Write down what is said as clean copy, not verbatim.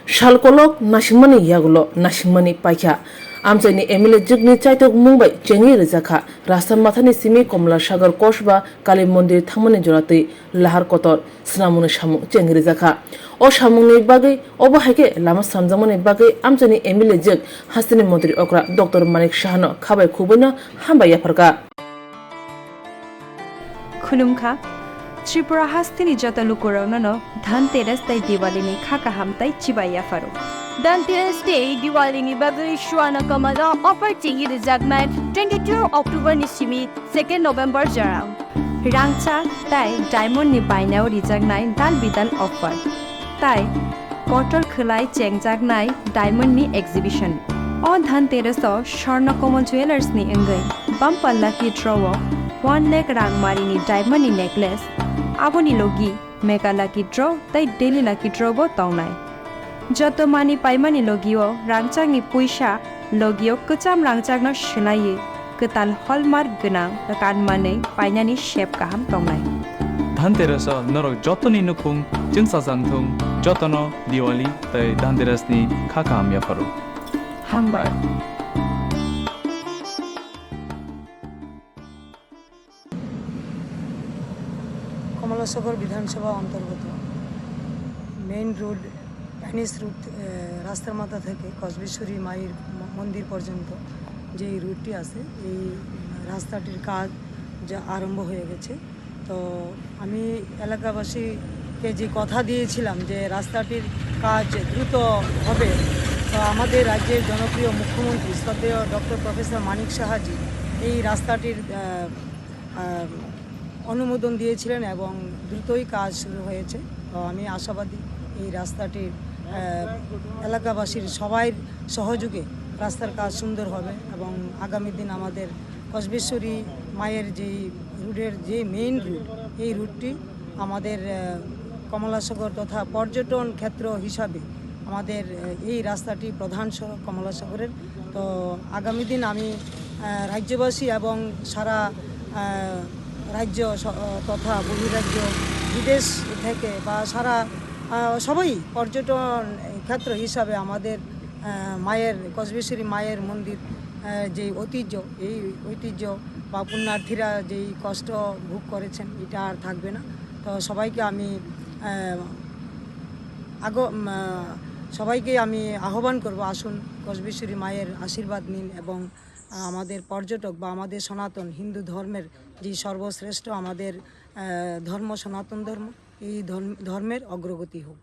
Shalkolok Nashimani Yagulo Nashimani Paikha Amchani Emile Jigni Chaitok Mumbai Chengi Rizakha Rasta Mathani Simi Komla Sagar Koshba Kali Mondir Thamani Jorate Lahar Kotor Snamuni Samung Chengi Rizakha O Samungni Bagay Oba Hake Lama Samjamani Bagay Amchani Emile Jig Hastini Montri Okra Dr. Manik Shahano Khabai Khubuna Hamba Yaparka Khulumkha Tripura hastini jata lukurokni Dhanteras tai Diwali ni khaka hamtai chibaya faro. Dhanteras day Diwali ni bagai shuana kamada offer tingi rizaknai 22 October ni simi 2 November jarang. Rangcha tai diamond ni bainao rijaknai dal bidan offer. Tai kotor khulai chengjaknai diamond ni exhibition. O Dhanteras o Swrangchati jewelers ni engai bumper lucky draw 1 lakh rangmari ni diamond ni necklace Aboni logi mega lucky draw tai daily lucky draw bo taunai jato mani paimani logio rangchak ni puisa logio kacham rangchak na shlaiye ketal hallmark gonang kanmane painani shape kaham taunai Dhanteras norok jotoni nukung chengkha jangthung jotono Diwali tai Dhanteras ni khakam ya faru hambai Kamalasagar বিধানসভা অন্তর্গত main road প্যানিস root রাস্তার মাথা থেকে কসবেশ্বরী মায়ের মন্দির পর্যন্ত যে রুটটি আছে এই রাস্তাটির কাজ যা আরম্ভ হয়ে গেছে তো আমি এলাকাবাসীকে যে কথা দিয়েছিলাম যে রাস্তাটির কাজ দ্রুত হবে তো আমাদের রাজ্যের জনপ্রিয় মুখ্যমন্ত্রী শ্রদ্ধেয় ডক্টর প্রফেসর মানিক সাহাজি এই রাস্তাটির অনুমোদন দিয়েছিলেন এবং দ্রুতই কাজ শুরু হয়েছে তো আমি আশাবাদী এই রাস্তাটির এলাকাবাসীর সবাই সহযোগে রাস্তার কাজ সুন্দর হবে এবং আগামী দিন আমাদের কসবেশ্বরী মায়ের যেই রুটের যে মেইন রুট এই রুটটি আমাদের কমলাসাগর তথা পর্যটন ক্ষেত্র হিসাবে আমাদের এই রাস্তাটি প্রধান সড়ক কমলাসাগরের তো আগামী দিন আমি রাজ্যবাসী এবং সারা রাজ্য তথা বহিরাজ্য বিদেশ থেকে বা সারা সবাই পর্যটন ক্ষেত্র হিসাবে আমাদের মায়ের কসবেশ্বরী মায়ের মন্দির যে ঐতিহ্য এই ঐতিহ্য বা পুণ্যার্থীরা যেই কষ্ট ভোগ করেছেন এটা আর থাকবে না তো সবাইকে আমি আহ্বান করব আসুন কসবেশ্বরী মায়ের আশীর্বাদ নিন এবং আমাদের পর্যটক বা আমাদের সনাতন হিন্দু ধর্মের যে সর্বশ্রেষ্ঠ আমাদের ধর্ম সনাতন ধর্ম এই ধর্মের অগ্রগতি হোক।